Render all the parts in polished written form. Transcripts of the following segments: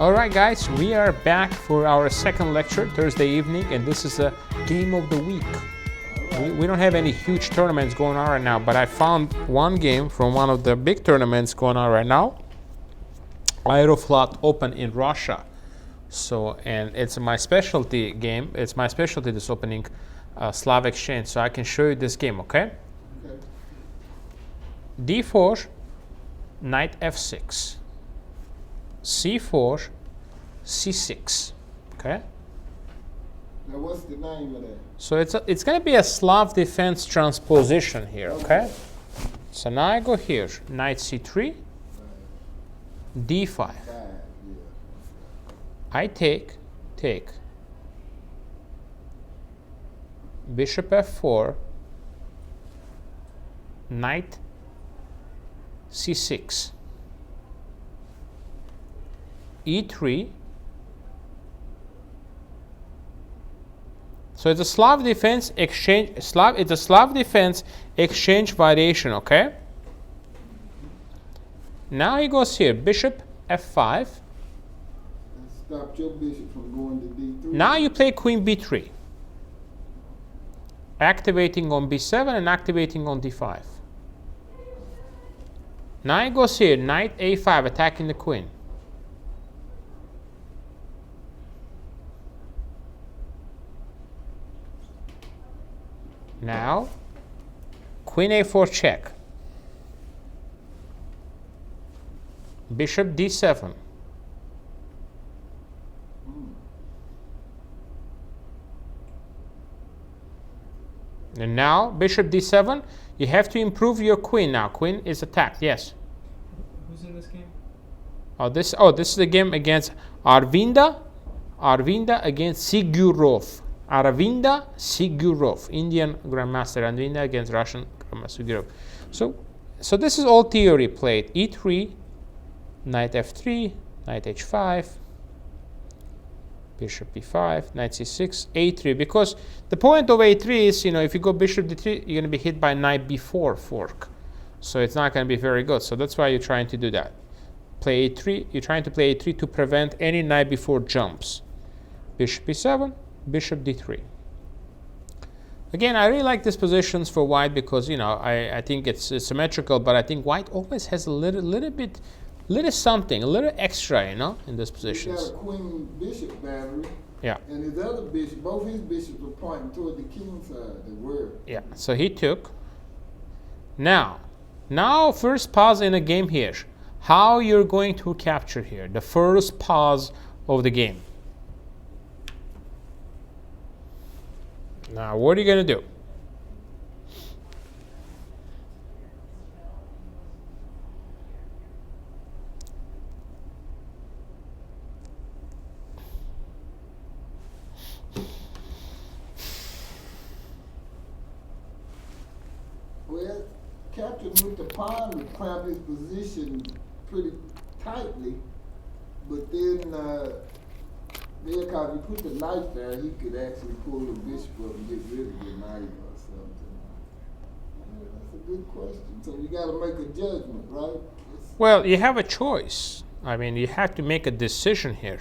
Alright guys, we are back for our second lecture Thursday evening, and this is a game of the week. We don't have any huge tournaments going on right now, but I found one game from one of the big tournaments going on right now, Aeroflot Open in Russia. So, and it's my specialty game. It's my specialty, this opening Slav exchange. So I can show you this game, okay? D4, knight f6. C4, C6, okay? Now what's the name of that? So it's going to be a Slav defense transposition here, okay? So now I go here, knight C3, D5. I take, bishop f4, knight C6. E3. So it's a Slav defense exchange. It's a Slav defense exchange variation. Okay. Now he goes here. Bishop f5. Stop your bishop from going to d3. Now you play queen b3, activating on b7 and activating on d5. Now he goes here. Knight a5, attacking the queen. Now, queen a4 check. Bishop d7. And now, bishop d7, you have to improve your queen now. Queen is attacked, yes. Who's in this game? This is the game against Aravindh against Sjugirov. Aravindh Sjugirov, Indian Grandmaster Aravindh against Russian Grandmaster Sjugirov. So this is all theory played. E3, knight f3, knight h5, bishop b5, knight c6, a3. Because the point of a3 is, if you go bishop d3, you're going to be hit by knight b4 fork. So it's not going to be very good. So that's why you're trying to do that. Play a3. You're trying to play a3 to prevent any knight b4 jumps. Bishop b7. Bishop d3. Again, I really like these positions for white because I think it's symmetrical, but I think white always has a little something, a little extra, in these positions. He got a queen bishop battery. Yeah. And his other bishop, both his bishops were pointing toward the king side. They were. Yeah. So he took. Now, first pause in a game here. How you're going to capture here? The first pause of the game. Now, what are you going to do? Well, captain with the pawn would clamp his position pretty tightly, but then because you put the knight there, he could actually pull the bishop up and get rid of the knight or something. Yeah, that's a good question. So you got to make a judgment, right? Well, you have a choice. I mean, you have to make a decision here.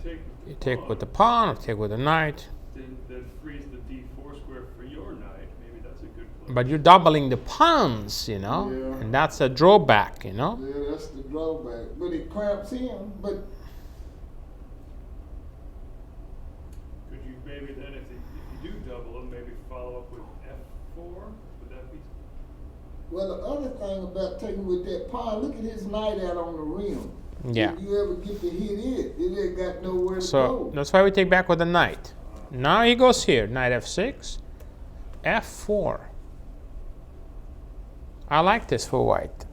You take with the pawn or take with the knight. Then freeze the d4 square for your knight. Maybe that's a good play. But you're doubling the pawns, Yeah. and that's a drawback, Yeah, that's the drawback. But it cramps him. But Could you maybe then, if you do double them, maybe follow up with f4? Would that be? well, the other thing about taking with that pawn, look at his knight out on the rim. Yeah. If you ever get to hit it ain't got nowhere to So go. that's why we take back with the knight. Now he goes here, knight f6, f4. I like this for white.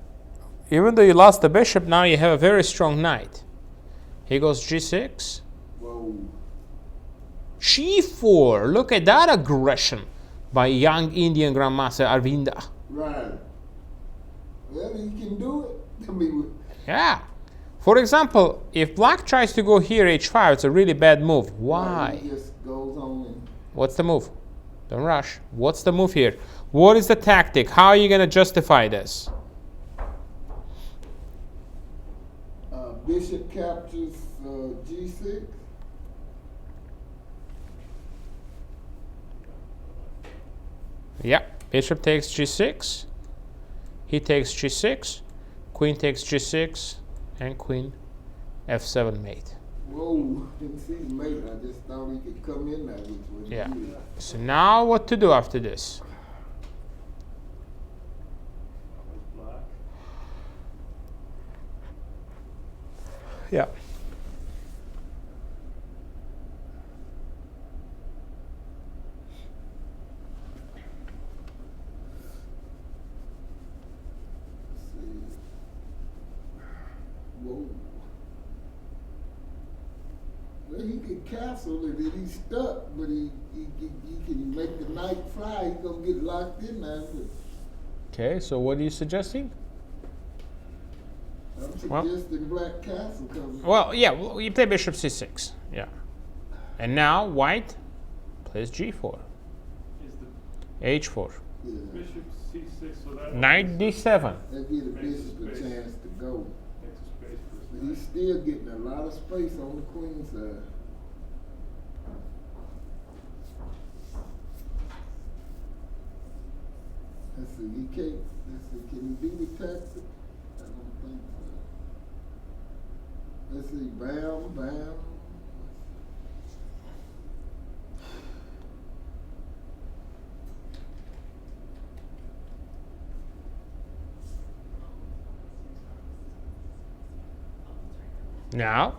Even though you lost the bishop, now you have a very strong knight. He goes g6. Whoa. G4. Look at that aggression by young Indian Grandmaster Aravindh. Right. Well, he can do it. I mean, Yeah. For example, if black tries to go here h5, it's a really bad move. Why? he just goes on and What's the move? Don't rush. What's the move here? What is the tactic? How are you going to justify this? Bishop captures G6. Yeah, bishop takes G6. He takes G6. Queen takes G6. And queen F7 mate. Whoa, didn't see his mate. I just thought he could come in that which way. Yeah. So now what to do after this? Black. Yeah. Whoa. Well, he could castle it and he's stuck, but he can make the knight fly. He's gonna get locked in now. Okay, so what are you suggesting? I'm suggesting black castle comes. Well, yeah, well, you play bishop c6. Yeah. And now white plays g4. Is the h4. Yeah. bishop c6, so that Knight d7. That give the Makes bishop a space. chance to go. makes a space for his But he's knight. still getting a lot of space on the queen side. Let's see, he can't, let's see, can he do the tactic? I don't think so. Let's see, bam, bam. Now,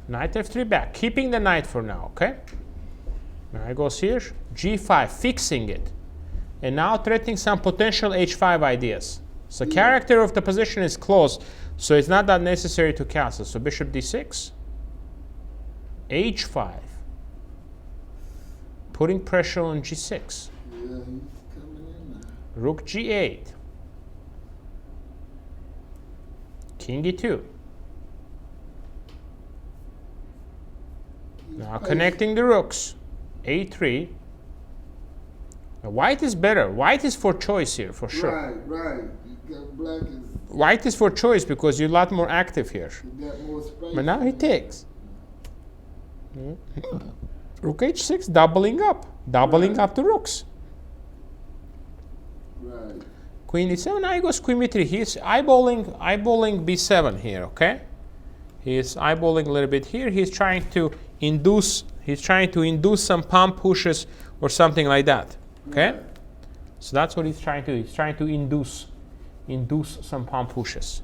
knight f3 back, keeping the knight for now, okay? Now he goes here, g5, fixing it. And now threatening some potential h5 ideas. So character of the position is closed, so it's not that necessary to castle. So bishop d6, h5, putting pressure on g6. Yeah, he's coming in now. Rook g8, king e2. He's Now patient. connecting the rooks, a3. Now white is better. White is for choice here, for sure. Right. You got black is, White is for choice because you're a lot more active here. you got more space. But now he takes. Rook h6, doubling up the rooks. Right. Queen e7, now he goes queen b3. He's eyeballing b7 here, okay? He's eyeballing a little bit here. He's trying to induce some palm pushes or something like that. Okay? Right. So that's what he's trying to do. He's trying to induce some palm pushes.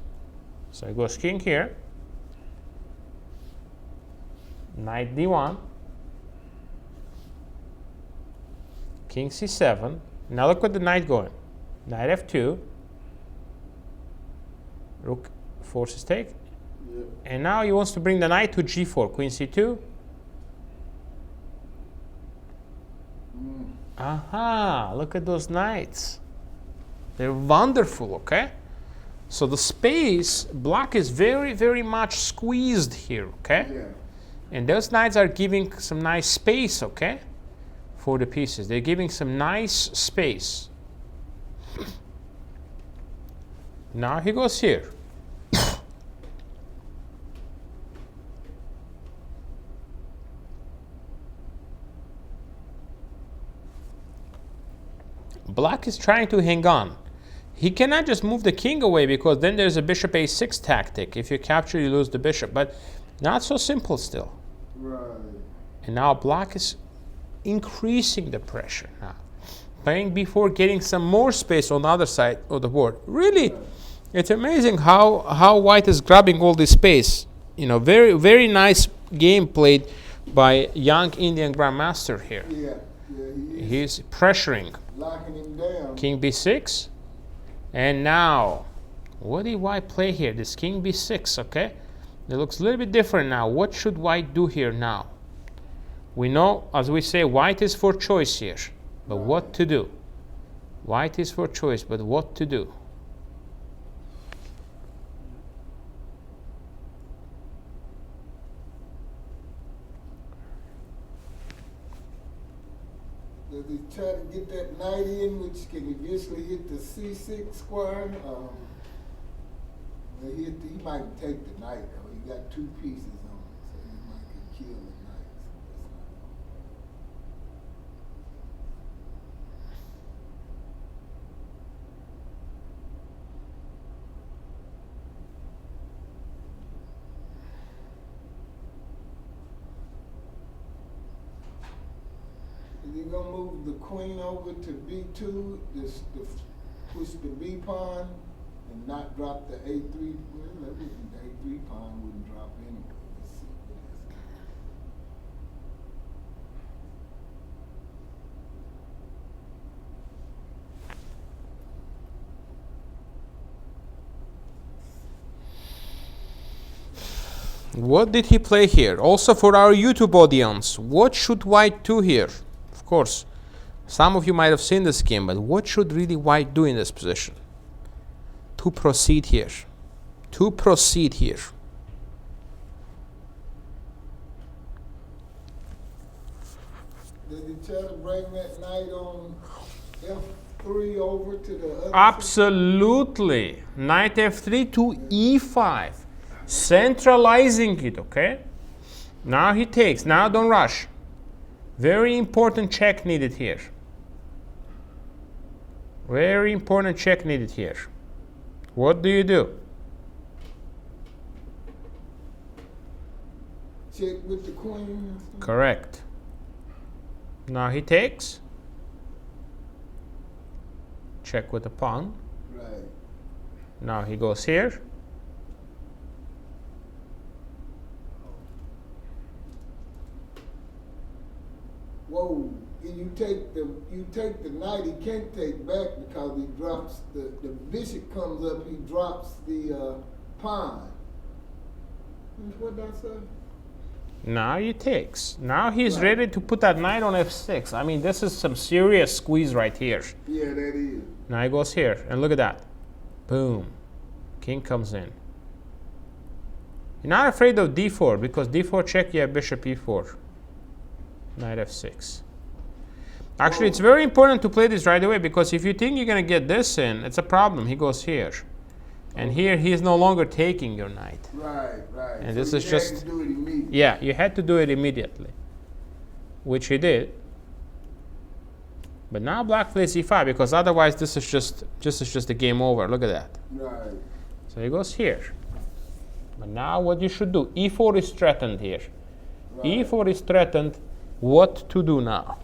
So he goes king here. Knight d1. King c7. Now look what the knight going. Knight f2. Rook forces take. Yeah. And now he wants to bring the knight to g4. Queen c2. Aha, look at those knights. They're wonderful, okay? So the space, black is very, very much squeezed here, okay? Yeah. And those knights are giving some nice space, okay? For the pieces. They're giving some nice space. Now he goes here. Black is trying to hang on. He cannot just move the king away because then there's a bishop a6 tactic. If you capture, you lose the bishop. But not so simple still. Right. And now black is increasing the pressure now. Playing b4, getting some more space on the other side of the board. Really, it's amazing how white is grabbing all this space. You know, very, very nice game played by young Indian Grandmaster here. Yeah. Yeah. He's pressuring. Locking him down. King b6. And now, what did white play here? This king b6, okay? It looks a little bit different now. What should white do here now? We know, as we say, white is for choice here. But what to do? White is for choice, but what to do? Does he try to get that knight in, which can eventually hit the c6 square? Well, he might take the knight though. He got 2 pieces on it, so he might get killed the knight. Is he gonna move the queen over to B2, just to push the B pawn and not drop the A3? Well, the A3 pawn wouldn't drop anyway. Let's see what that's What did he play here? Also for our YouTube audience, what should white do here? Of course, some of you might have seen this game, but what should really white do in this position? To proceed here. To proceed here. Did he try to bring that knight on F3 over to the other? Absolutely. Knight F3 to E5. Centralizing it, okay? Now he takes. Now don't rush. Very important check needed here. Very important check needed here. What do you do? Check with the queen. Correct. Now he takes. Check with the pawn. Right. Now he goes here. Whoa! And you take the knight. He can't take back because he drops the bishop comes up. He drops the pawn. What did I say? Now he takes. Now he's ready to put that knight on F6. I mean, this is some serious squeeze right here. Yeah, that is. Now he goes here, and look at that. Boom. King comes in. You're not afraid of D4, because D4 check, you have bishop E4. Knight F6. Actually, it's very important to play this right away, because if you think you're going to get this in, it's a problem. He goes here. And here, he is no longer taking your knight. Right. And so this is you just... had to do it immediately. Yeah, you had to do it immediately. Which he did. But now black plays E5, because otherwise this is just the game over. Look at that. Right. So he goes here. But now what you should do, E4 is threatened here. Right. E4 is threatened. What to do now?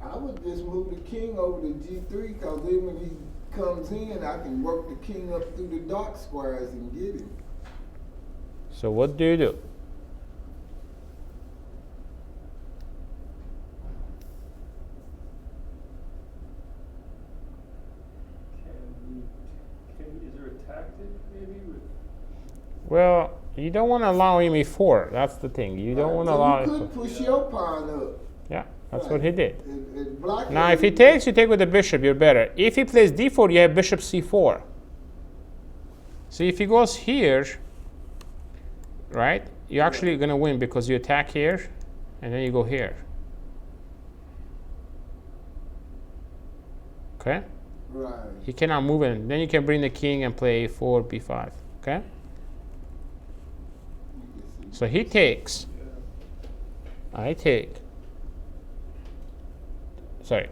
I would just move the king over to G3, because then when he comes in, I can work the king up through the dark squares and get him. So what do you do? Is there a tactic maybe with? Well, you don't want to allow him E4. That's the thing. You don't want to allow You him. could push your pawn up. Yeah, that's what he did. And block Now, it. if he takes, you take with the bishop. You're better. If he plays D4, you have bishop C4. See, if he goes here, right? You're actually going to win, because you attack here, and then you go here. Okay? Right. He cannot move in. Then you can bring the king and play A4, B5. Okay? So he takes. I take. Sorry.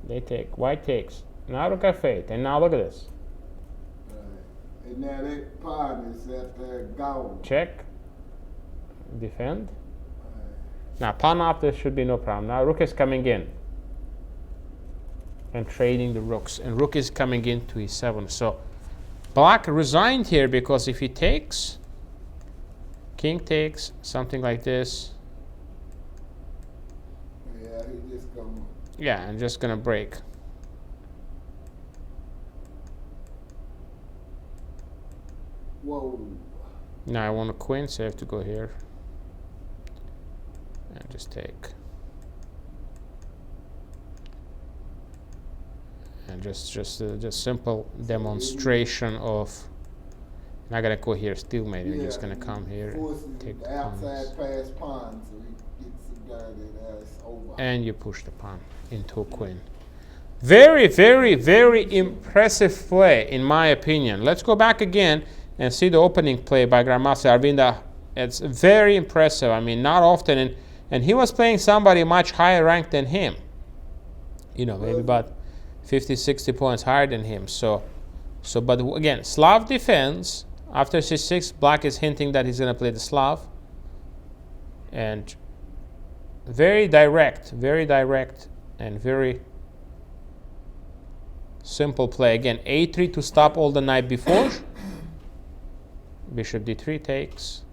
They take. White takes. Now look at fate. And now look at this. Right. And now that pawn is at the goal. Check. Defend. Right. Now pawn up, there should be no problem. Now rook is coming in. And trading the rooks. And rook is coming into E7. So black resigned here, because if he takes, king takes, something like this. Yeah, he just gonna. Yeah, I'm just gonna break. Whoa. Now I want a queen, so I have to go here. And just take. And just a simple demonstration of Not gonna go here stalemate. You're just gonna come here, Forces take the pawns, outside pass pawn, so he gets the guy that has over. and you push the pawn into a queen. Very, very, very impressive play, in my opinion. Let's go back again and see the opening play by Grandmaster Aravindh. It's very impressive. I mean, not often, and he was playing somebody much higher ranked than him. You know, maybe about 50, 60 points higher than him. But again, Slav defense. After c6, black is hinting that he's going to play the Slav. And very direct, and very simple play. Again, a3 to stop all the knight before. Bishop d3 takes,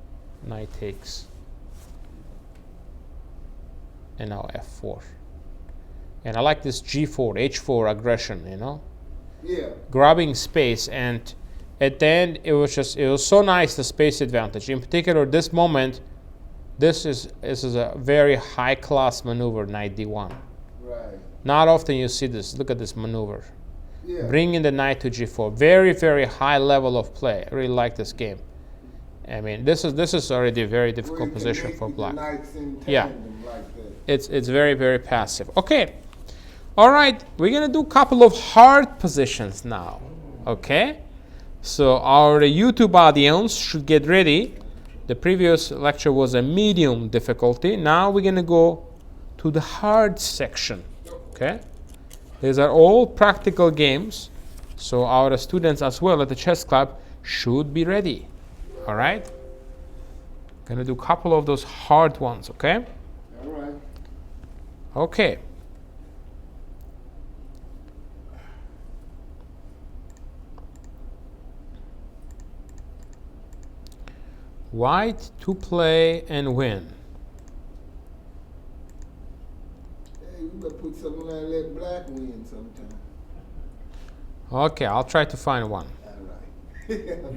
knight takes. And now f4. And I like this g4, h4 aggression, you know? Yeah. Grabbing space, and at the end it was so nice, the space advantage. In particular, this moment, this is a very high class maneuver, knight d1. Right. Not often you see this. Look at this maneuver. Yeah. Bringing the knight to g4. Very, very high level of play. I really like this game. I mean, this is already a very difficult position for black. Yeah. Like It's very, very passive. Okay. All right, we're going to do a couple of hard positions now, okay? So our YouTube audience should get ready. The previous lecture was a medium difficulty. Now we're going to go to the hard section, okay? These are all practical games, so our students as well at the chess club should be ready, all right? Going to do a couple of those hard ones, okay? All right. Okay. White to play and win. Hey, we better put something like that black win sometime. Okay, I'll try to find one. All right.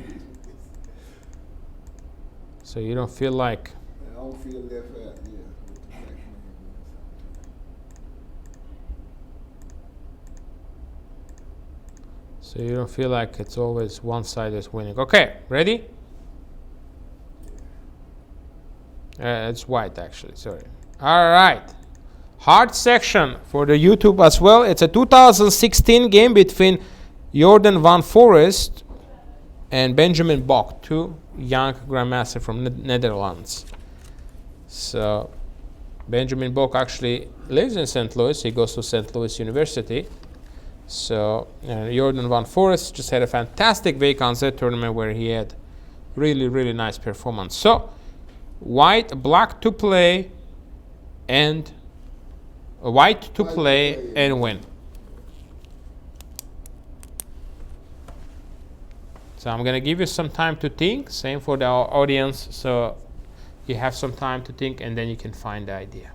So you don't feel like... I don't feel left out, yeah. So you don't feel like it's always one side is winning. Okay, ready? It's white, actually, sorry. All right. Hard section for the YouTube as well. It's a 2016 game between Jorden van Foreest and Benjamin Bok, two young grandmasters from Netherlands. So Benjamin Bok actually lives in St. Louis. He goes to St. Louis University. So Jorden van Foreest just had a fantastic VKZ tournament where he had really, really nice performance. So white, black to play, and white to play and win. So I'm going to give you some time to think. Same for the audience. So you have some time to think, and then you can find the idea.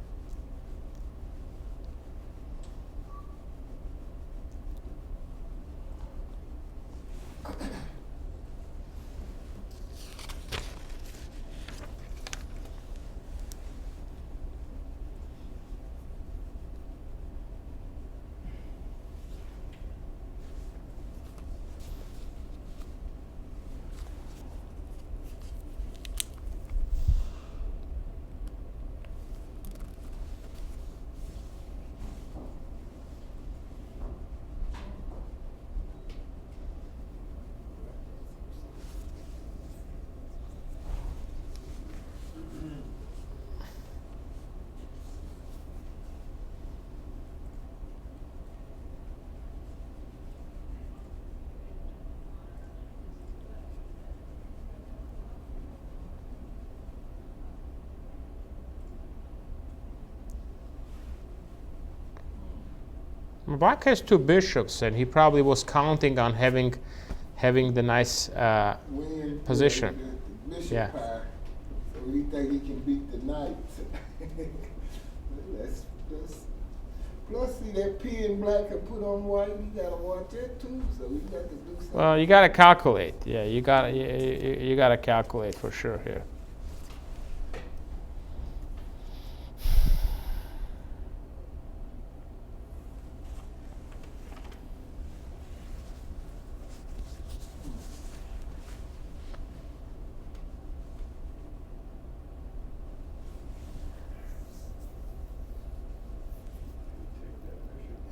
Black has two bishops, and he probably was counting on having the nice position. Yeah. So we think he can beat the knight. Plus, see that pin black can put on white. You gotta watch that too. So we got to do something. Well, you gotta calculate. Yeah, you gotta calculate for sure here.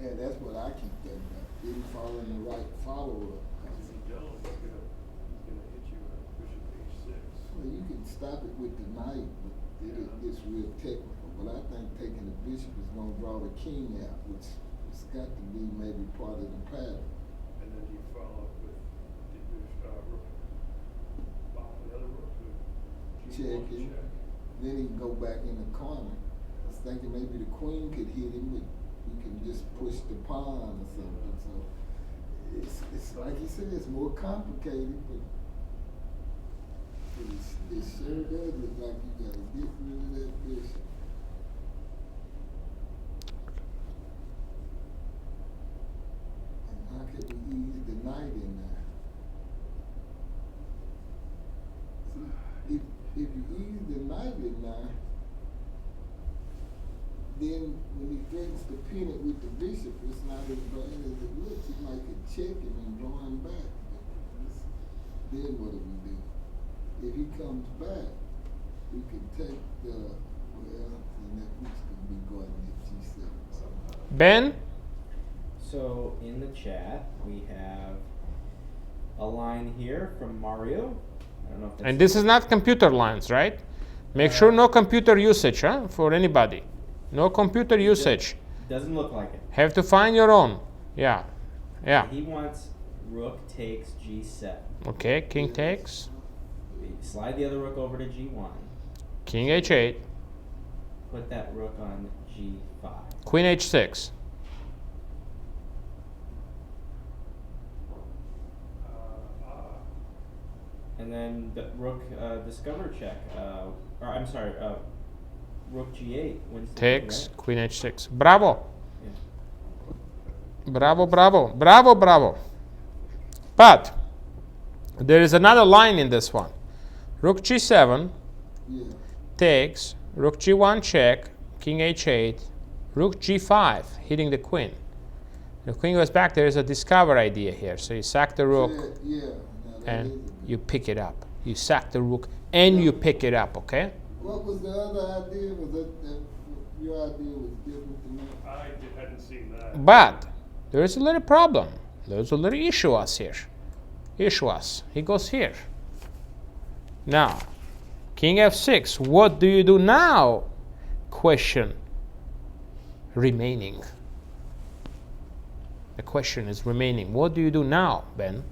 And that's what I keep thinking about. Didn't follow in the right follow-up. Because he don't, he's gonna hit you at bishop h6. Well, you can stop it with the knight, but it gets real technical. But I think taking the bishop is going to draw the king out, which has got to be maybe part of the pattern. And then you follow up with the rook, the other rook with g1 Checking. check. Then he can go back in the corner. I was thinking maybe the queen could hit him, but he can just push the pawn or something. So it's like he said, it's more complicated, but it sure does look like you got to get rid of that bishop. And how could we ease the knight in there? See, if you ease the knight in there, then when he threatens to pin it with the bishop, it's not as bad as it looks. You might could check him and draw him back. Then what do we do? If he comes back, we can take the, well, and that rook's going to be guarding at g7. Ben? So in the chat, we have a line here from Mario. I don't know if that's And this is not computer lines, right? Make sure no computer usage, huh, for anybody. No computer usage. Doesn't look like it. Have to find your own. Yeah. Yeah. He wants rook takes g7. Okay, king takes. Slide the other rook over to g1. King h8. Put that rook on g5. Queen h6. And then the rook discover check. Or I'm sorry, rook g8 wins the Takes. right? Queen h6. Bravo. Yeah. Bravo, bravo. Bravo, bravo. But there is another line in this one. Rook g7 Yeah. takes. Rook g1 check. King h8. Rook g5 hitting the queen. The queen goes back. There is a discover idea here. So you sack the rook Yeah. Now that and is a- you pick it up. You sack the rook and you pick it up, okay? What was the other idea? Was that your idea was different than that? I hadn't seen that. But there is a little problem. There's a little issue us here. Issue us. He goes here. Now, king f6. What do you do now? Question remaining. The question is remaining. What do you do now, Ben?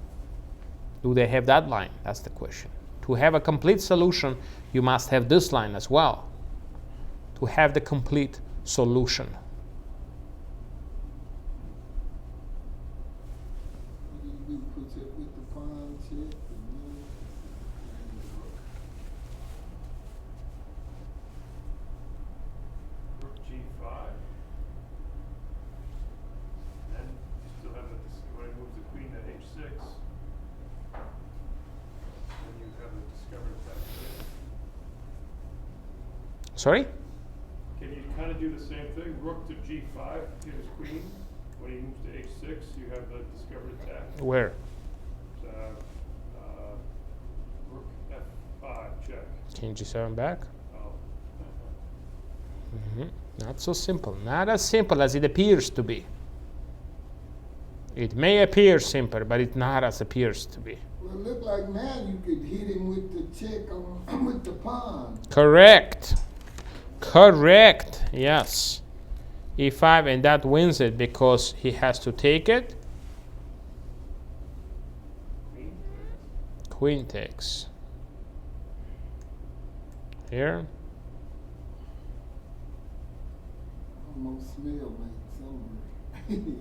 Do they have that line? That's the question. To have a complete solution, you must have this line as well. To have the complete solution. What do you do? Put it with the pawn check? Rook g5. And then you still have when he moves the queen to h6. Then you have a discovered attack. Sorry? Can you kind of do the same thing? Rook to g5, hit his queen. When he moves to h6, you have the discovered attack. Where? Rook f5 check. King g7 back? Oh. Not so simple. Not as simple as it appears to be. It may appear simple, but it not as appears to be. Well, it looked like now you could hit him with the check on with the pawn. Correct. Correct. Yes. e5, and that wins it because he has to take it. Queen. Queen takes. Here. Almost smell like somewhere.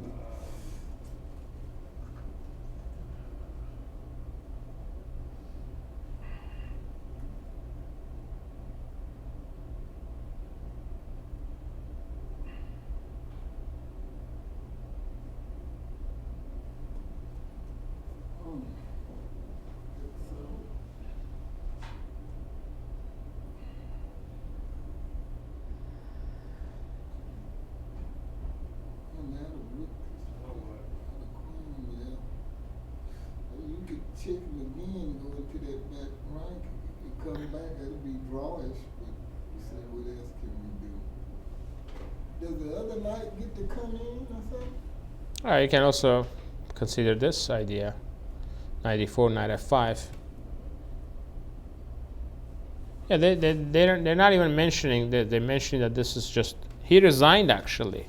You could check him again, go into that back rank, and come back, that'll be drawish, but you say, what else can we do? Does the other knight get to come in or something? You can also consider this idea. Knight e4, knight f5. Yeah, they're not even mentioning that. They're mentioning that this is just, he resigned actually.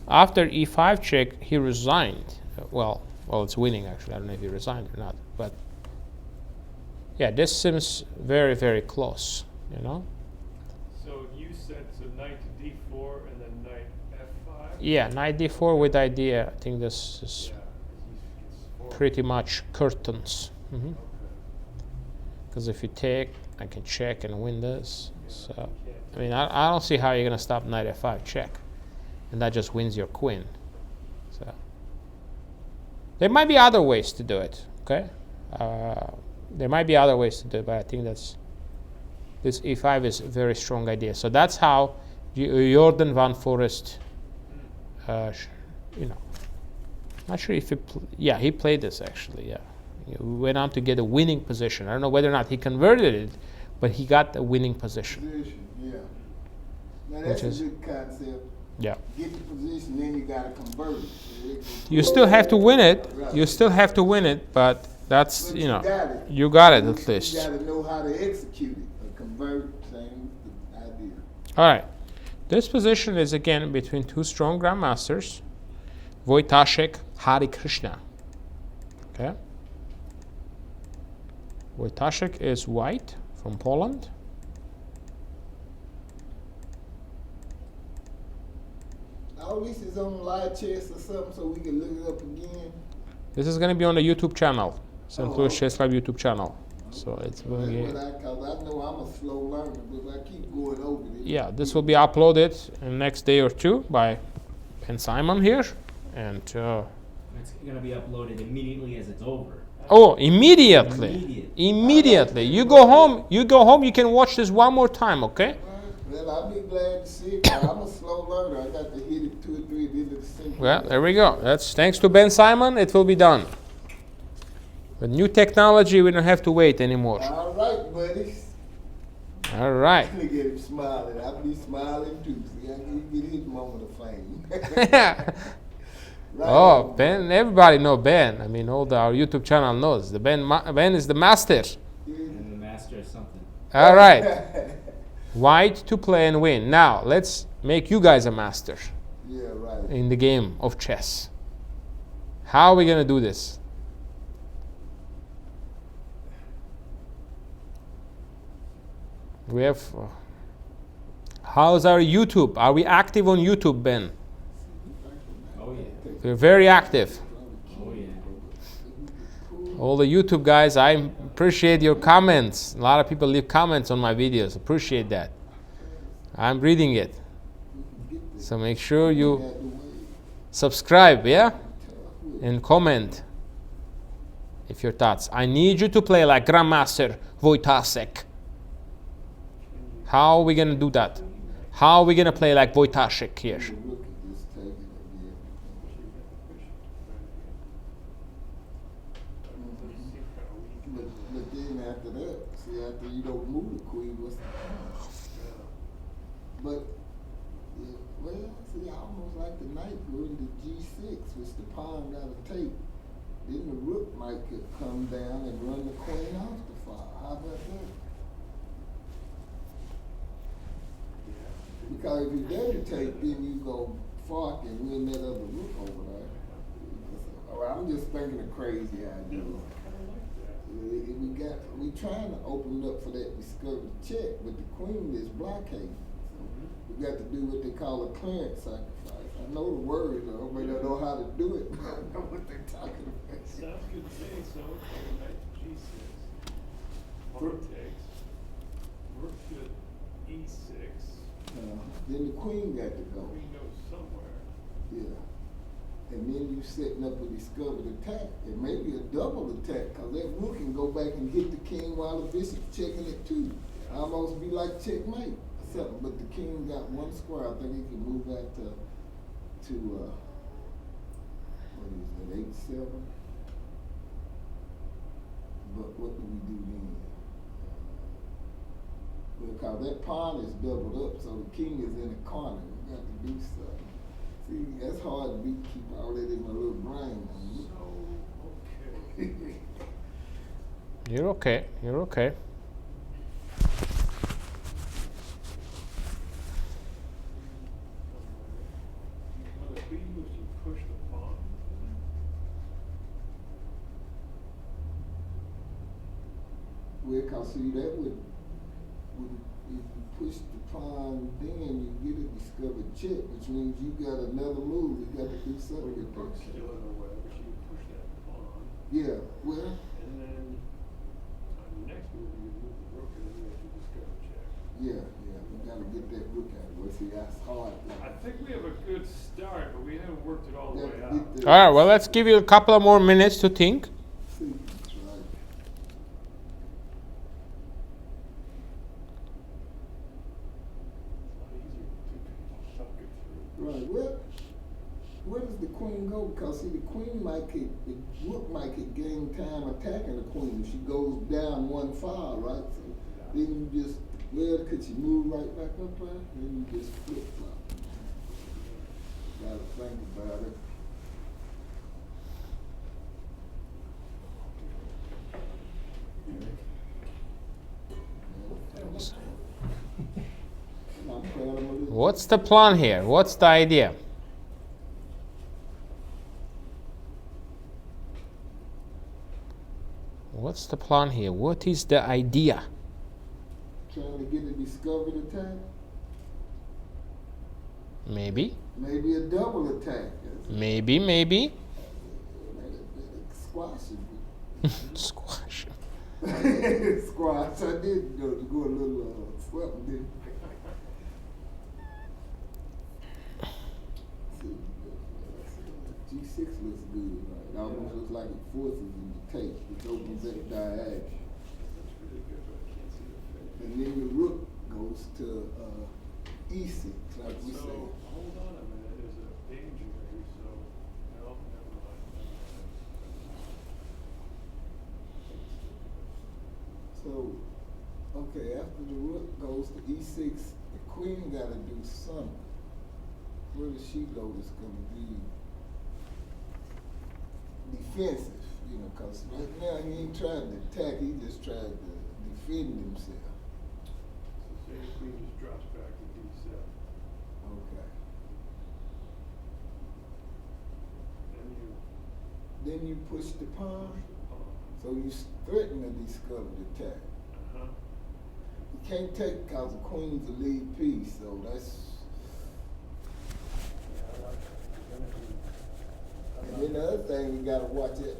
After e5 check, he resigned. Well, it's winning actually. I don't know if he resigned or not, but yeah, this seems very, very close. You know. So you said so knight to d4 and then knight f5. Yeah, knight d4 with idea. I think this is pretty much curtains. Because if you take, I can check and win this. So, I mean, I don't see how you're gonna stop knight f5 check, and that just wins your queen. So there might be other ways to do it. Okay, there might be other ways to do it, but I think this e5 is a very strong idea. So that's how Jorden van Foreest, you know, not sure if he played this actually. Yeah, he went on to get a winning position. I don't know whether or not he converted it, but he got a winning position. Yeah. Now that's a good concept. Yeah. Get the position, then you gotta convert it. You still have to win it. Right. You still have to win it, but that's, But you know, got it. you got it at You least. gotta know how to execute it. Convert, same idea. All right. This position is again between two strong grandmasters, Wojtaszek, Harikrishna. Okay. Wojtaszek is white from Poland. All this is on live chess or something, so we can look it up again. This is going to be on the YouTube channel, St. Louis okay. Chess Club YouTube channel. So it's going to be. Cause I know I'm a slow learner, but I keep going over it. Yeah, this will be uploaded in the next day or two by Ben Simon here, and. It's going to be uploaded immediately as it's over. Oh, immediately! Immediately! You go home. You can watch this one more time, okay? Well, I'll be glad to see it. I'm a slow learner. I got to hit it 2 or 3 at the end of the same. Well, there we go. That's thanks to Ben Simon. It will be done. With new technology, we don't have to wait anymore. All right, buddies. All right. Look at him smiling. I'll be smiling too. See, I can get his moment of fame. Right Oh, on. Ben! Everybody know Ben. I mean, all our YouTube channel knows the Ben is the master. And the master is something. All right. White to play and win. Now let's make you guys a master Yeah, right. in the game of chess. How are we gonna do this? We have. How's our YouTube? Are we active on YouTube, Ben? Oh, yeah. We're very active. Oh, yeah. All the YouTube guys, I appreciate your comments. A lot of people leave comments on my videos. Appreciate that. I'm reading it. So make sure you subscribe, yeah? And comment if your thoughts. I need you to play like Grandmaster Wojtaszek. How are we going to do that? How are we going to play like Wojtaszek here? But then after that, see, after you don't move the queen, what's the But, yeah, well, see, almost like the knight going to G6, which the pawn got to take. Then the rook might could come down and run the queen off the fire. How about that? Because if you doesn't take, then you go fork and win that other rook over there. I'm just thinking of crazy ideas. We trying to open up for that discovery check, but the queen is blockading. So we got to do what they call a clearance sacrifice. I know the words, though, but I don't know how to do it. I don't know what they're talking about. Sounds good to me. So knight to G6. Pawn takes. Rook to E6. Then the queen got to go. Queen goes somewhere. Yeah. And then you setting up a discovered attack. It may be a double attack, because that rook can go back and hit the king while the bishop's checking it too. Almost be like checkmate or something. But the king got one square. I think he can move that to what is it, 8-7? But what do we do then? Because that pawn is doubled up, so the king is in the corner. We got to do something. See, that's hard to be keep all that in my little brain. So, okay. You're okay. You're okay. When the queen moves, you push the pawn. Well, cause see that would if you push the pawn, then you get a discovered check, which means you got another move. You got to do something with Rook's that. still in the way, but you push that pawn. Yeah, well, And then on your next move, you move the rook and then you have to discover check. yeah, we gotta get that rook out of the way. See, that's hard. I think we have a good start, but we haven't worked it all the way out. All right. Well, let's give you a couple of more minutes to think. See, that's right. It's a lot easier to suck it through. Right. Well, where does the queen go? Because see, the queen might get, the rook might get gain time attacking the queen if she goes down one file, right? So then you just, well, could she move right back up there? Then you just flip flop. Gotta think about it. I'm playing them a little. What's the plan here? What's the idea? What's the plan here? What is the idea? Trying to get a discovered attack? Maybe. Maybe a double attack. Maybe. Maybe squash it. Squash. Squash. I did go a little something, didn't I? G6 looks good, right? It almost looks like it forces him to take, which opens that diagonal. That's really good, but I can't see the fit. And then the rook goes to E6, like we So, said. hold on a minute, there's a danger here, so, no, never mind. So, okay, after the rook goes to E6, the queen gotta do something. Where the sheet load is gonna be defensive, you know, cause right now he ain't trying to attack, he just trying to defend himself. So say the queen just drops back to D7. Okay. Then Then you you push the pawn, push the pawn. so you threaten a discovered attack. Uh-huh. You can't take cause the queen's a lead piece, so that's. Yeah, I like that. You're gonna do. And then the other thing, we gotta watch it.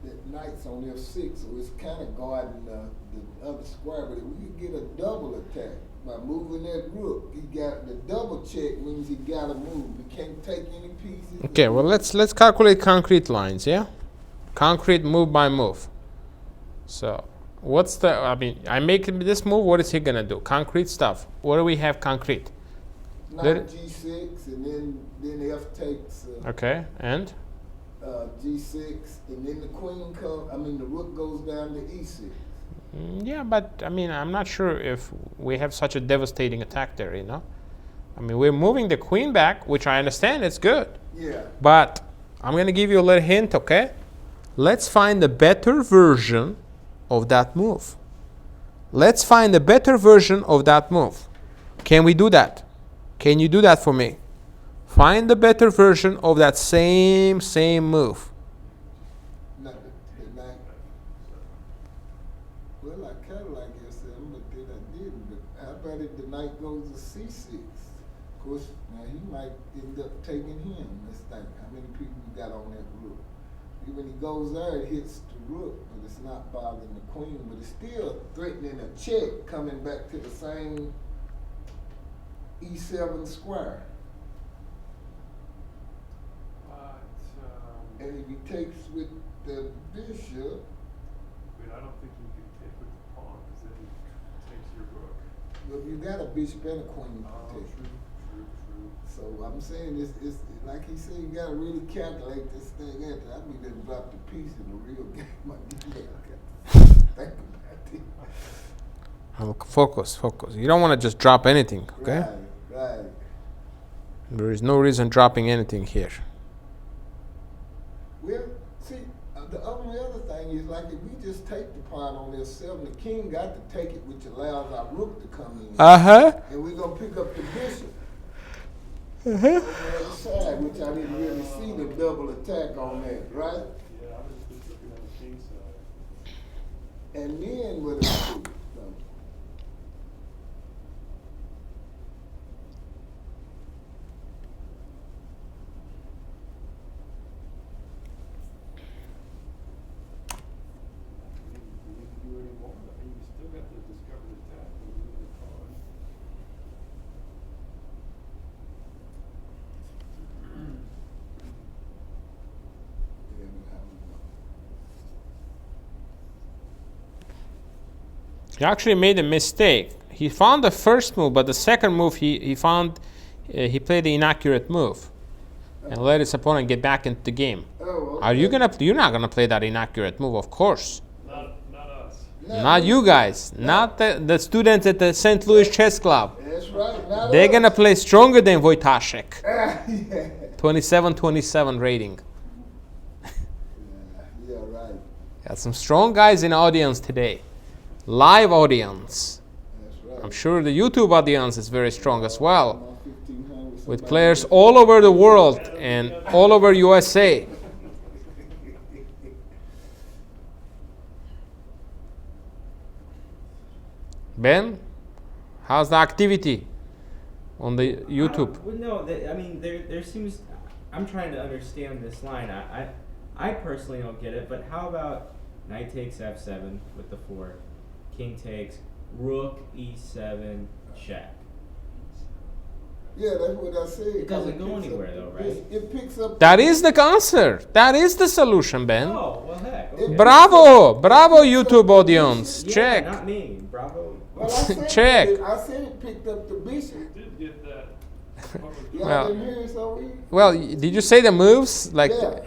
That knight's on F6, so it's kind of guarding the other square. But if we could get a double attack by moving that rook, he got the double check means he gotta move. He can't take any pieces. Okay. Well, let's calculate concrete lines. Yeah. Concrete move by move. So, what's the? I mean, I make this move. What is he gonna do? Concrete stuff. What do we have concrete? Knight G6, and then F takes. Okay. And. G6, and then the queen comes. I mean, the rook goes down to E6. Yeah, but I mean, I'm not sure if we have such a devastating attack there, you know? I mean, we're moving the queen back, which I understand, it's good. Yeah. But I'm going to give you a little hint, okay? Let's find a better version of that move. Let's find a better version of that move. Can we do that? Can you do that for me? Find the better version of that same move. Not the knight. Well, I kind of like S7, but then I didn't. But how about if the knight goes to C6? Of course, now he might end up taking him. Let's think. How many people you got on that rook? When he goes there, it hits the rook, but it's not bothering the queen. But it's still threatening a check coming back to the same E7 square. And if he takes with the bishop, Wait, I don't think you can take with the pawn, because then he takes your rook. well, you got a bishop and a queen to Oh, take. true. So I'm saying it's like he said, you gotta really calculate this thing out. I mean, they drop the piece in the real game. I got to think about it. Focus. You don't want to just drop anything, okay? Right. There is no reason dropping anything here. Well, see, the only other thing is like if we just take the pawn on this 7, the king got to take it, which allows our rook to come in. And we're going to pick up the bishop. On the other side, which I didn't really see the double attack on that, right? Yeah, I was just looking at the king side. And then what do I do? We need to do any more. I mean, you still got the discovered attack. We need the pawn. He actually made a mistake. He found the first move, but the second move he found he played the inaccurate move and let his opponent get back into the game. Oh, Are you gonna? You're not gonna play that inaccurate move, of course. Not us. Not you guys. Not the students at the St. Louis Chess Club. That's right. Not They're us. gonna play stronger than Wojtaszek. Yeah. 27-27 rating. Yeah, right. Got some strong guys in audience today. Live audience. That's right. I'm sure the YouTube audience is very strong as well, 1500, with somebody- players all over the world and all over USA. Ben, how's the activity on the YouTube? Well, no, I mean, there seems. I'm trying to understand this line. I personally don't get it, but how about knight takes f7 with the 4, king takes, rook e7, check. Yeah, that's what I said. It doesn't It go picks anywhere up- though, right? It picks up. That is the answer. That is the solution, Ben. Oh, well, heck. Okay. Bravo, bravo, YouTube audience. Yeah, Check. not me. Bravo. Well, I said Check. I said it picked up the bishop. Did get that. Y'all Well- didn't hear it so weird? Well, did you say the moves? Like, Yeah.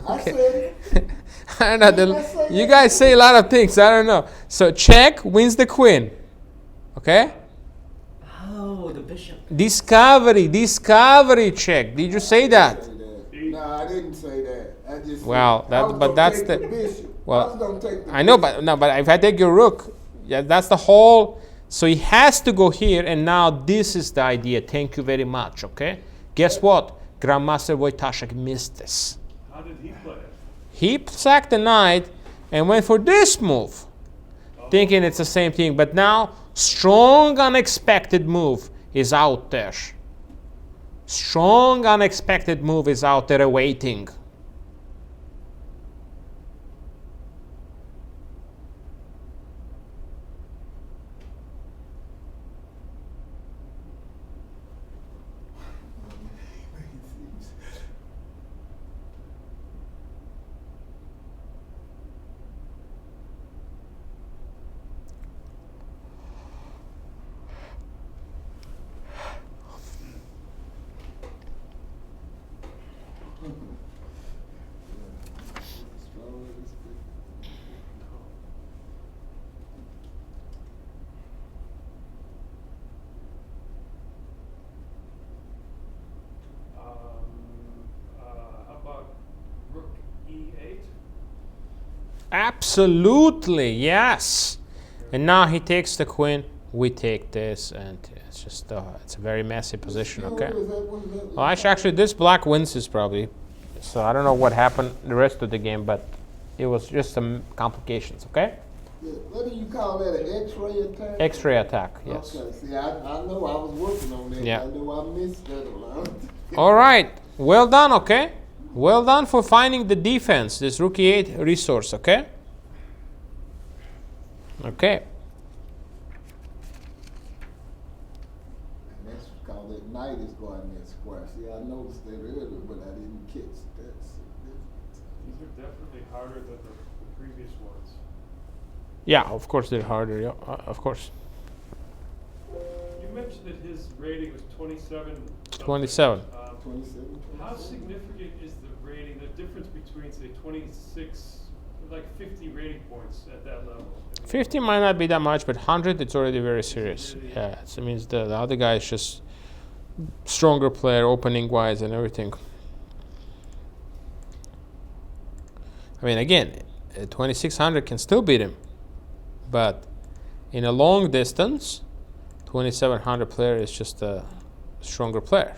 I okay. said it. I don't know. Didn't I say You that? guys say a lot of things. I don't know. So check wins the queen. Okay? Oh, the bishop. Discovery check. Did you say that? No, I didn't say that. I just said Well, I was but gonna that's take the- bishop. well, I was gonna take the I know, bishop. but no, but if I take your rook, yeah, that's the whole. So he has to go here, and now this is the idea. Thank you very much. Okay. Guess what? Grandmaster Wojtaszek missed this. How did he play it? He sacked the knight and went for this move, thinking it's the same thing. But now, strong unexpected move is out there. Strong unexpected move is out there awaiting. How about rook e8? Absolutely, yes. And now he takes the queen. We take this, and it's just it's a very messy position. Okay. Well, actually, this black wins this probably. So I don't know what happened the rest of the game, but it was just some complications. Okay. Yeah, what do you call that? An X-ray attack? X-ray attack. Yes. Okay. See, I know I was working on that. Yeah. I know I missed that one. All right. Well done. Okay. Well done for finding the defense. This rook e8 resource. Okay. Okay. And that's called that knight is going that square. See, I noticed that earlier, but I didn't catch that. These are definitely harder than the previous ones. Yeah. Of course they're harder. Yeah. Of course. You mentioned that his rating was 27. something. 27. 27. How significant is the rating, the difference between, say, 26, like 50 rating points at that level? I mean, 50 might not be that much, but 100 it's already very serious. Yeah, it means the other guy is just stronger player opening wise and everything. I mean, again, 2600 can still beat him, but in a long distance, 2700 player is just a stronger player.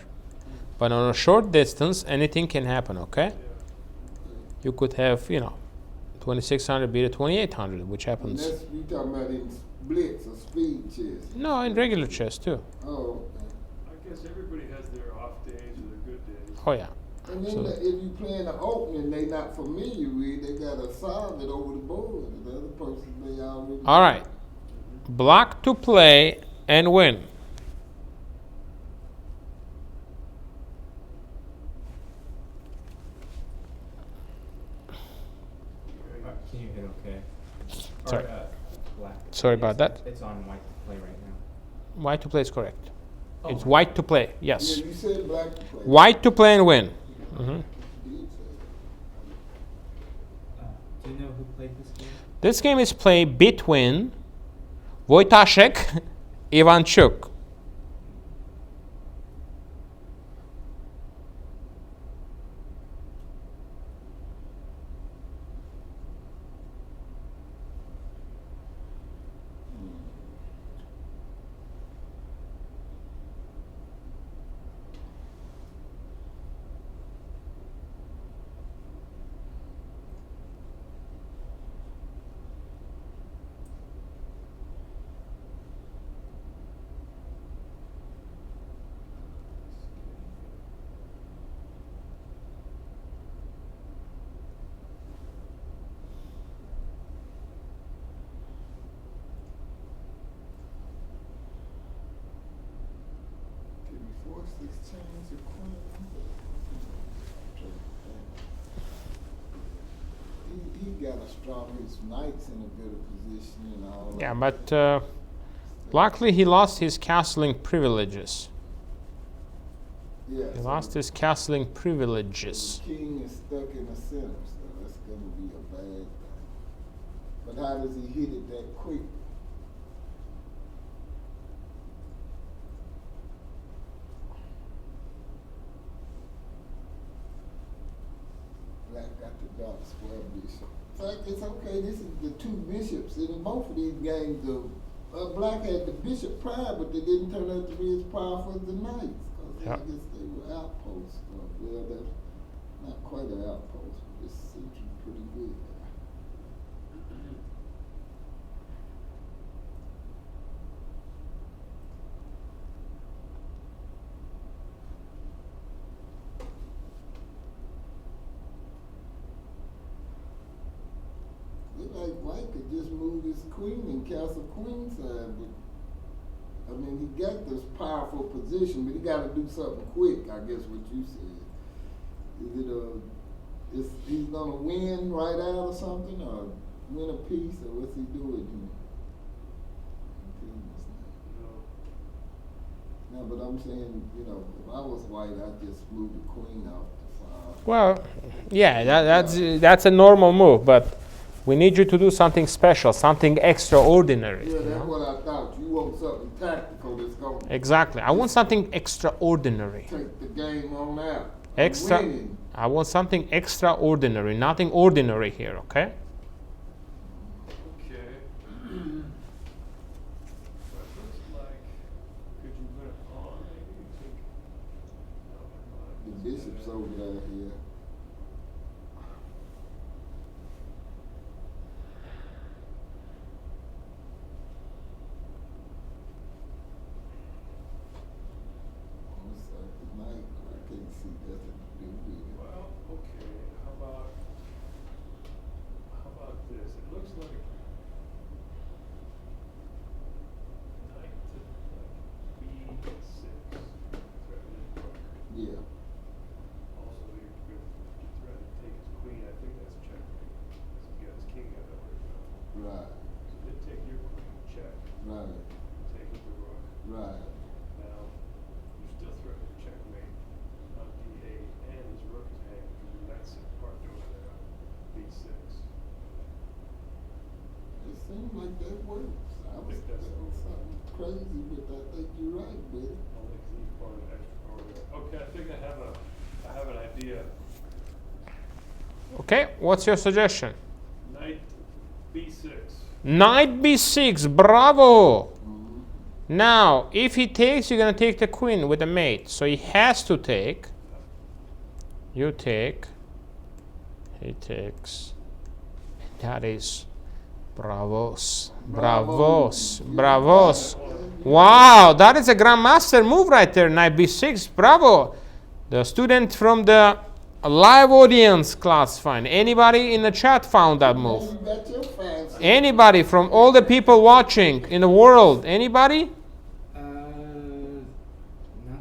But on a short distance, anything can happen. Okay, you could have 2600 beat a 2800, which happens. And that's, you talking about in Blitz or speed chess? No, in regular chess too. Oh, I guess everybody has their off days or their good days. Oh yeah. and then So- if you playing the opening they not familiar with, they gotta solve it over the board. The other person they already. All right, black to play and win. Can you hit okay? Sorry. Or, black. Sorry about that. It's on white to play right now. White to play is correct. Oh. It's white to play. Yes. Yeah, you said black to play. White to play and win. hmm You did say Do you know who played this game? This game is played between Wojtaszek, Ivanchuk. Can you force this change of queen? He gotta strong his knights in a better position and all that. Yeah, but luckily he lost his castling privileges. Yeah, He so lost his castling privileges. the king is stuck in the center, so that's gonna be a bad thing. But how does he hit it that quick? Black got the dark square bishop. In fact, it's okay. This is the two bishops. In both of these games, Black had the bishop prior, but they didn't turn out to be as powerful as the knights. Because Yeah. I guess they were outposts. Well, they're not quite an outpost, but this seems pretty good. Look like White could just move his queen and castle queenside, but I mean he got this powerful position, but he got to do something quick. I guess what you said. Is it is he's gonna win right out or something, or win a piece, or what's he doing here? No, but I'm saying, if I was White, I'd just move the queen off the fire. Well, yeah, that's a normal move, but we need you to do something special, something extraordinary. Yeah, that's what I thought. You want something tactical that's gonna Exactly. I want something extraordinary. take the game on out. Extra. Winning. I want something extraordinary, nothing ordinary here. Okay. Okay. But it looks like, could you put a pawn maybe? You think? No, The bishop's over there here. Almost like the knight, but I can't see nothing to do with it. Well, okay, how about this? It looks like knight to like B6. Threatening rook. Yeah. Also, you could threaten to take his queen. I think that's checkmate. Because he got his king out of it. Right, So they take your queen, check. right, Take with the rook. right. Now, you're still threatening checkmate on D8, and his rook is hanging because your knight's parked over there on B6. It seems like that works. I was think that's thinking something crazy, but I think you're right, buddy. Only because he's part of the extra Okay, I think I have an idea. Okay, what's your suggestion? Knight B6. Knight b6, bravo! Now, if he takes, you're going to take the queen with the mate. So he has to take. You take. He takes. That is bravos. Bravos. Bravos. Wow, that is a grandmaster move right there. Knight b6, bravo. The student from the live audience class find. Anybody in the chat found that move? You got your fancy. Anybody from all the people watching in the world? Anybody? Not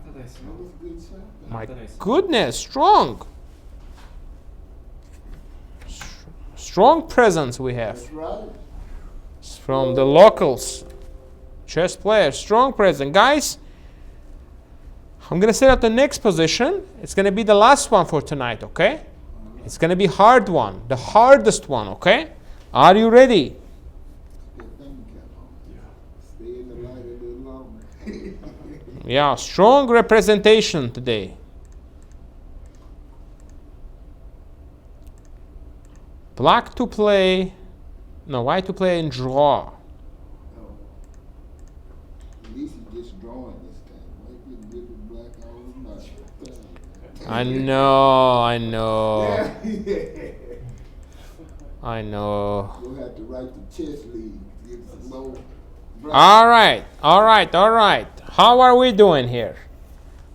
that I saw. That was a good shot. My that I saw. goodness, strong. Strong presence we have That's right. from the locals. Chess players, strong presence. Guys, I'm going to set up the next position. It's going to be the last one for tonight, okay? It's going to be hard one, the hardest one, okay? Are you ready? Good thing you kept on. Stay in the light a little longer. Yeah, strong representation today. Black to play, no, white to play and draw. Oh. At least he just drawing this time. White couldn't get the black all night. I know, I know, Yeah. I know. You'll have to write the chess league. Get some low. All right, all right, all right. How are we doing here?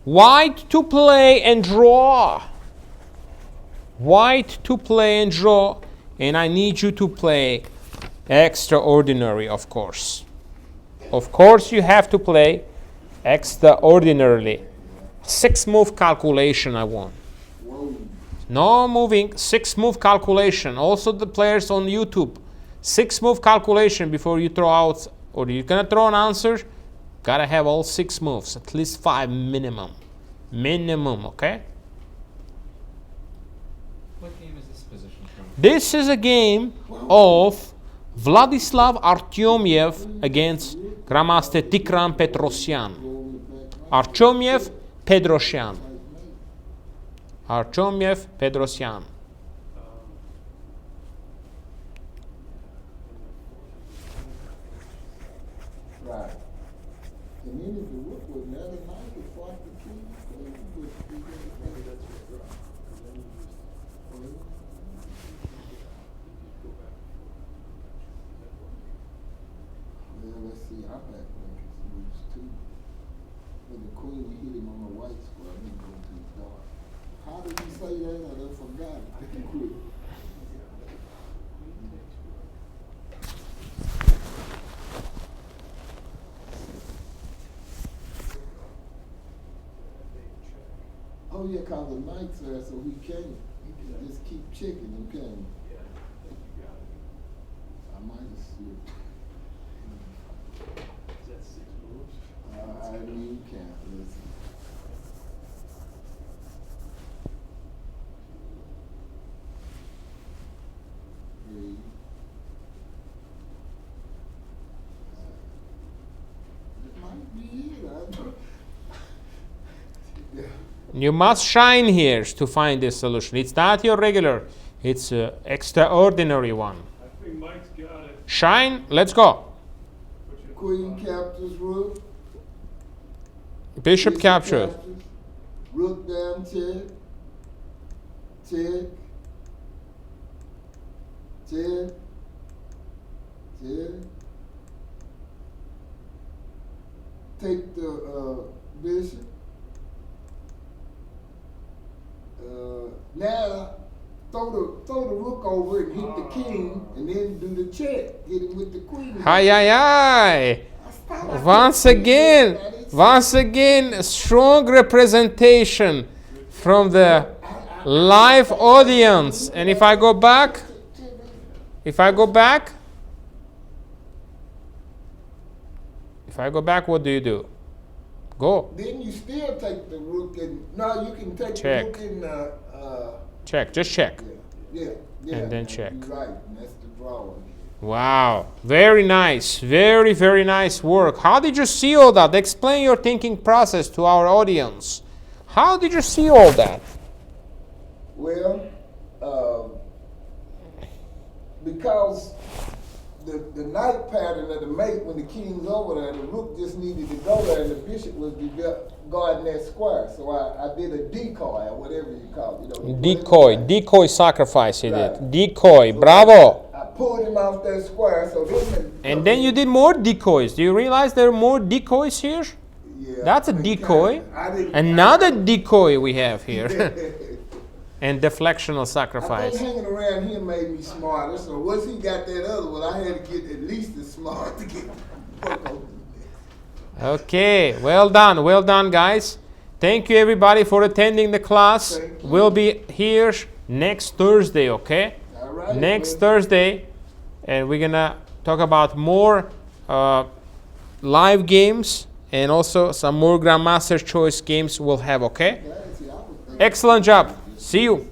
White to play and draw. White to play and draw. And I need you to play extraordinary, of course. Of course, you have to play extraordinarily. 6-move calculation, I want. Whoa. No moving, 6-move calculation. Also the players on YouTube. 6-move calculation before you throw out, or you're gonna throw an answer, gotta have all 6 moves, at least 5 minimum. Minimum, okay? What game is this position from? This is a game of Vladislav Artemiev against Grandmaster Tigran Petrosian. Artemiev, Petrosian. Artemiev, Petrosian. Right. And then if the rook was another knight, it fought the king. So it would be Maybe that's your draw. And then you just go back and forth. Well, let's see. I back rankings moves too. When the queen hit him on the white square, he go too dark. How did he say that? I done forgot it. Quick. Oh yeah, cause the knight's there, so he can just keep checking him, can he? Yeah, I think you got it. I might have slipped. Is that 6 moves? I mean, you can't listen. Three. It might be it. I don't. Yeah. You must shine here to find this solution. It's not your regular, it's an extraordinary one. I think Mike's got it. Shine, let's go. Put you in the Queen spot. captures rook. Bishop captured. captures. Rook down check. Check. Check. Check. Take the bishop. Now throw the rook over and hit the king, and then do the check. Hit him with the queen. Hi, hi, hi. Once again, a strong representation from the live audience. And if I go back, what do you do? Go. Then you still take the rook and no, you can take Check. the rook and Check, just check. yeah. And then now check. You're right, and that's the draw again. Wow, very nice, very, very nice work. How did you see all that? Explain your thinking process to our audience. How did you see all that? Well, because the night pattern of the mate, when the king's over there, the rook just needed to go there, and the bishop was guarding that square. So I did a decoy, or whatever you call it. You know, Decoy sacrifice he Right. did. Decoy, bravo. I pulled him off that square, so then. And then you did more decoys. Do you realize there are more decoys here? Yeah, That's a I decoy. didn't- Another decoy we have here. And deflectional I sacrifice. think hanging around here made me smarter. So once he got that other one, I had to get at least as smart to get work on this. Okay, well done, guys. Thank you, everybody, for attending the class. Thank you. We'll be here next Thursday, okay? All right. Next well, Thursday, and we're gonna talk about more live games and also some more Grandmaster Choice games we'll have, okay? guys, see, I was thinking- Excellent job. See you.